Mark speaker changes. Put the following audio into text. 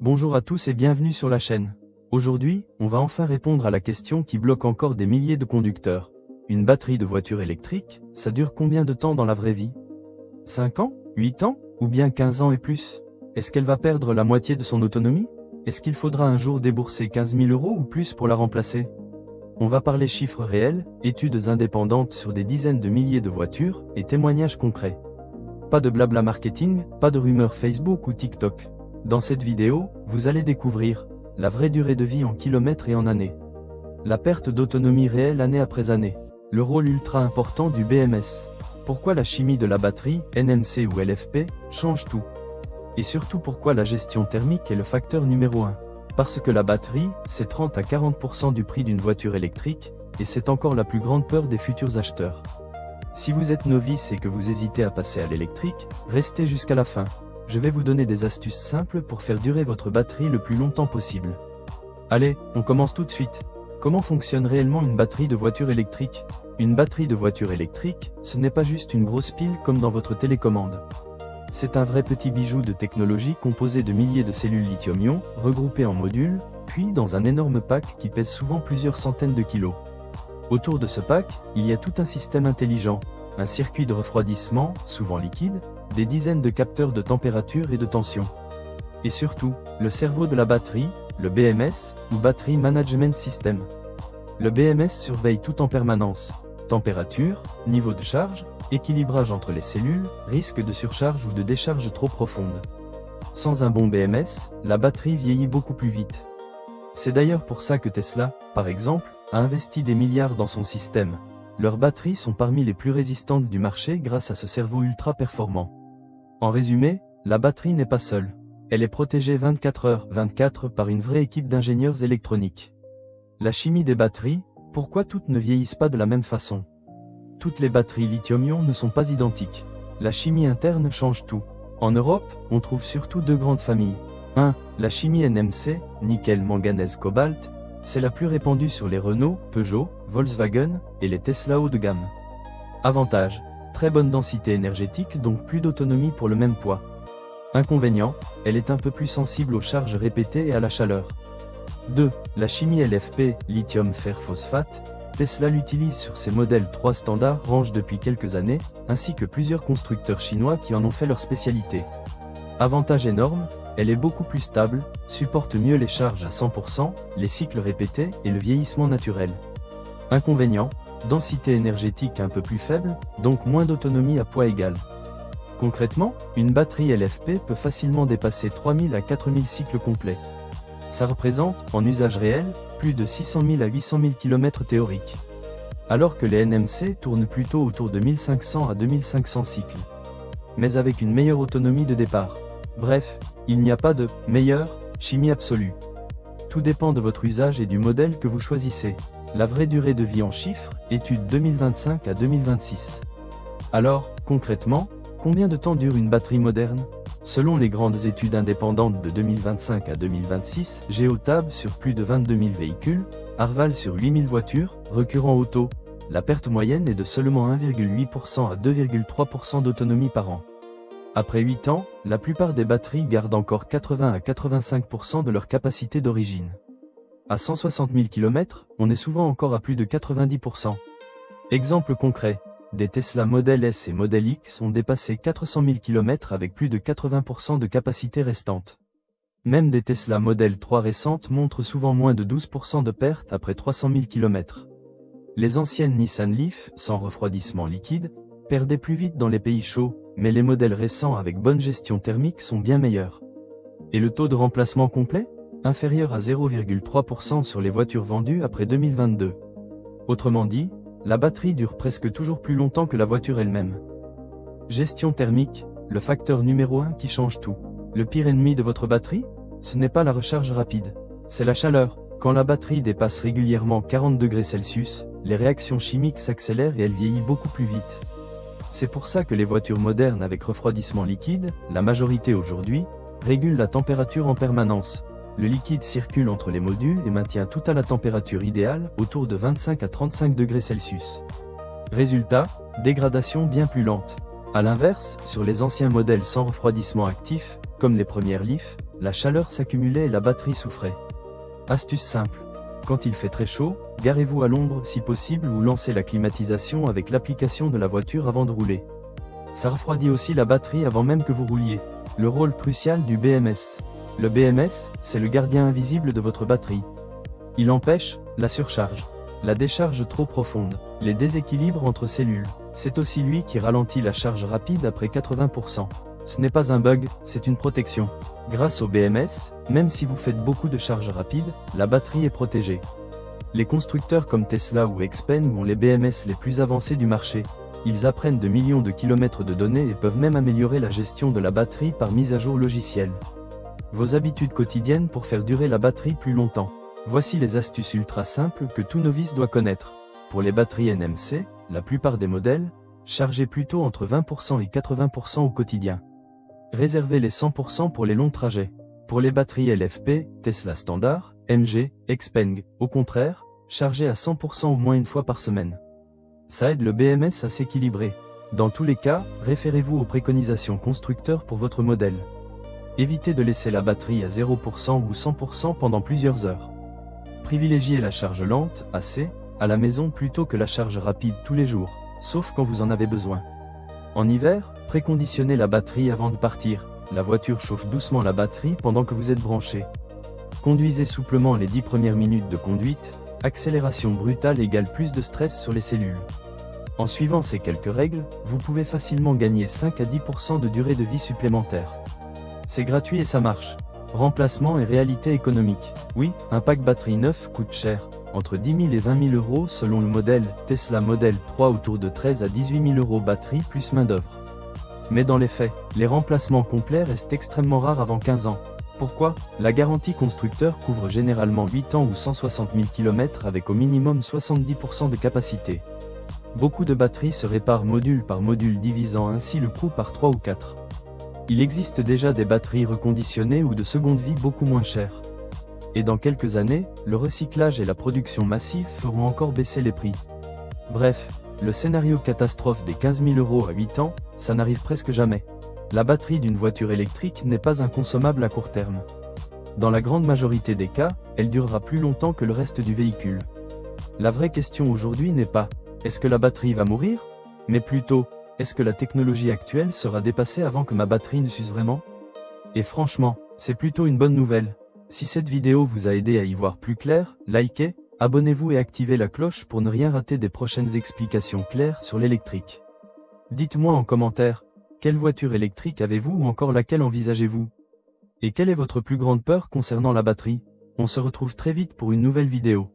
Speaker 1: Bonjour à tous et bienvenue sur la chaîne. Aujourd'hui, on va enfin répondre à la question qui bloque encore des milliers de conducteurs. Une batterie de voiture électrique, ça dure combien de temps dans la vraie vie? 5 ans? 8 ans? Ou bien 15 ans et plus? Est-ce qu'elle va perdre la moitié de son autonomie? Est-ce qu'il faudra un jour débourser 15 000 € ou plus pour la remplacer? On va parler chiffres réels, études indépendantes sur des dizaines de milliers de voitures et témoignages concrets. Pas de blabla marketing, pas de rumeurs Facebook ou TikTok. Dans cette vidéo, vous allez découvrir la vraie durée de vie en kilomètres et en années. La perte d'autonomie réelle année après année. Le rôle ultra important du BMS. Pourquoi la chimie de la batterie, NMC ou LFP, change tout. Et surtout pourquoi la gestion thermique est le facteur numéro 1. Parce que la batterie, c'est 30 à 40% du prix d'une voiture électrique, et c'est encore la plus grande peur des futurs acheteurs. Si vous êtes novice et que vous hésitez à passer à l'électrique, restez jusqu'à la fin. Je vais vous donner des astuces simples pour faire durer votre batterie le plus longtemps possible. Allez, on commence tout de suite. Comment fonctionne réellement une batterie de voiture électrique? Une batterie de voiture électrique, ce n'est pas juste une grosse pile comme dans votre télécommande. C'est un vrai petit bijou de technologie composé de milliers de cellules lithium-ion, regroupées en modules, puis dans un énorme pack qui pèse souvent plusieurs centaines de kilos. Autour de ce pack, il y a tout un système intelligent, un circuit de refroidissement, souvent liquide, des dizaines de capteurs de température et de tension. Et surtout, le cerveau de la batterie, le BMS, ou Battery Management System. Le BMS surveille tout en permanence. Température, niveau de charge, équilibrage entre les cellules, risque de surcharge ou de décharge trop profonde. Sans un bon BMS, la batterie vieillit beaucoup plus vite. C'est d'ailleurs pour ça que Tesla, par exemple, a investi des milliards dans son système. Leurs batteries sont parmi les plus résistantes du marché grâce à ce cerveau ultra performant. En résumé, la batterie n'est pas seule. Elle est protégée 24h/24 par une vraie équipe d'ingénieurs électroniques. La chimie des batteries, pourquoi toutes ne vieillissent pas de la même façon? Toutes les batteries lithium-ion ne sont pas identiques. La chimie interne change tout. En Europe, on trouve surtout deux grandes familles. 1. La chimie NMC, nickel, manganèse, cobalt. C'est la plus répandue sur les Renault, Peugeot, Volkswagen et les Tesla haut de gamme. Avantage: très bonne densité énergétique, donc plus d'autonomie pour le même poids. Inconvénient: elle est un peu plus sensible aux charges répétées et à la chaleur. 2. La chimie LFP, lithium fer phosphate. Tesla l'utilise sur ses modèles 3 standard range depuis quelques années, ainsi que plusieurs constructeurs chinois qui en ont fait leur spécialité. Avantage énorme: elle est beaucoup plus stable, supporte mieux les charges à 100%, les cycles répétés et le vieillissement naturel. Inconvénient: densité énergétique un peu plus faible, donc moins d'autonomie à poids égal. Concrètement, une batterie LFP peut facilement dépasser 3000 à 4000 cycles complets. Ça représente, en usage réel, plus de 600 000 à 800 000 km théoriques. Alors que les NMC tournent plutôt autour de 1500 à 2500 cycles. Mais avec une meilleure autonomie de départ. Bref, il n'y a pas de « meilleure » chimie absolue. Tout dépend de votre usage et du modèle que vous choisissez. La vraie durée de vie en chiffres, étude 2025 à 2026. Alors, concrètement, combien de temps dure une batterie moderne? Selon les grandes études indépendantes de 2025 à 2026, Geotab sur plus de 22 000 véhicules, Arval sur 8 000 voitures, Recurrent Auto, la perte moyenne est de seulement 1,8% à 2,3% d'autonomie par an. Après 8 ans, la plupart des batteries gardent encore 80 à 85% de leur capacité d'origine. À 160 000 km, on est souvent encore à plus de 90%. Exemple concret, des Tesla Model S et Model X ont dépassé 400 000 km avec plus de 80% de capacité restante. Même des Tesla Model 3 récentes montrent souvent moins de 12% de perte après 300 000 km. Les anciennes Nissan Leaf, sans refroidissement liquide, perdaient plus vite dans les pays chauds, mais les modèles récents avec bonne gestion thermique sont bien meilleurs. Et le taux de remplacement complet? Inférieur à 0,3% sur les voitures vendues après 2022. Autrement dit, la batterie dure presque toujours plus longtemps que la voiture elle-même. Gestion thermique, le facteur numéro 1 qui change tout. Le pire ennemi de votre batterie? Ce n'est pas la recharge rapide, c'est la chaleur. Quand la batterie dépasse régulièrement 40 degrés Celsius, les réactions chimiques s'accélèrent et elle vieillit beaucoup plus vite. C'est pour ça que les voitures modernes avec refroidissement liquide, la majorité aujourd'hui, régulent la température en permanence. Le liquide circule entre les modules et maintient tout à la température idéale, autour de 25 à 35 degrés Celsius. Résultat, dégradation bien plus lente. A l'inverse, sur les anciens modèles sans refroidissement actif, comme les premières Leaf, la chaleur s'accumulait et la batterie souffrait. Astuce simple. Quand il fait très chaud, garez-vous à l'ombre si possible ou lancez la climatisation avec l'application de la voiture avant de rouler. Ça refroidit aussi la batterie avant même que vous rouliez. Le rôle crucial du BMS. Le BMS, c'est le gardien invisible de votre batterie. Il empêche la surcharge, la décharge trop profonde, les déséquilibres entre cellules. C'est aussi lui qui ralentit la charge rapide après 80%. Ce n'est pas un bug, c'est une protection. Grâce au BMS, même si vous faites beaucoup de charges rapides, la batterie est protégée. Les constructeurs comme Tesla ou Xpeng ont les BMS les plus avancés du marché. Ils apprennent de millions de kilomètres de données et peuvent même améliorer la gestion de la batterie par mise à jour logicielle. Vos habitudes quotidiennes pour faire durer la batterie plus longtemps. Voici les astuces ultra simples que tout novice doit connaître. Pour les batteries NMC, la plupart des modèles, chargez plutôt entre 20% et 80% au quotidien. Réservez les 100% pour les longs trajets. Pour les batteries LFP, Tesla Standard, MG, Xpeng, au contraire, chargez à 100% au moins une fois par semaine. Ça aide le BMS à s'équilibrer. Dans tous les cas, référez-vous aux préconisations constructeurs pour votre modèle. Évitez de laisser la batterie à 0% ou 100% pendant plusieurs heures. Privilégiez la charge lente, AC, à la maison plutôt que la charge rapide tous les jours, sauf quand vous en avez besoin. En hiver, préconditionnez la batterie avant de partir. La voiture chauffe doucement la batterie pendant que vous êtes branché. Conduisez souplement les 10 premières minutes de conduite. Accélération brutale égale plus de stress sur les cellules. En suivant ces quelques règles, vous pouvez facilement gagner 5 à 10% de durée de vie supplémentaire. C'est gratuit et ça marche. Remplacement et réalité économique. Oui, un pack batterie neuf coûte cher, entre 10 000 et 20 000 euros selon le modèle. Tesla Model 3 autour de 13 à 18 000 euros batterie plus main d'œuvre. Mais dans les faits, les remplacements complets restent extrêmement rares avant 15 ans. Pourquoi? La garantie constructeur couvre généralement 8 ans ou 160 000 km avec au minimum 70% de capacité. Beaucoup de batteries se réparent module par module, divisant ainsi le coût par 3 ou 4. Il existe déjà des batteries reconditionnées ou de seconde vie beaucoup moins chères. Et dans quelques années, le recyclage et la production massive feront encore baisser les prix. Bref, le scénario catastrophe des 15 000 euros à 8 ans, ça n'arrive presque jamais. La batterie d'une voiture électrique n'est pas inconsommable à court terme. Dans la grande majorité des cas, elle durera plus longtemps que le reste du véhicule. La vraie question aujourd'hui n'est pas « est-ce que la batterie va mourir ?», mais plutôt « est-ce que la technologie actuelle sera dépassée avant que ma batterie ne s'use vraiment ?» Et franchement, c'est plutôt une bonne nouvelle. Si cette vidéo vous a aidé à y voir plus clair, likez, abonnez-vous et activez la cloche pour ne rien rater des prochaines explications claires sur l'électrique. Dites-moi en commentaire, quelle voiture électrique avez-vous ou encore laquelle envisagez-vous? Et quelle est votre plus grande peur concernant la batterie? On se retrouve très vite pour une nouvelle vidéo.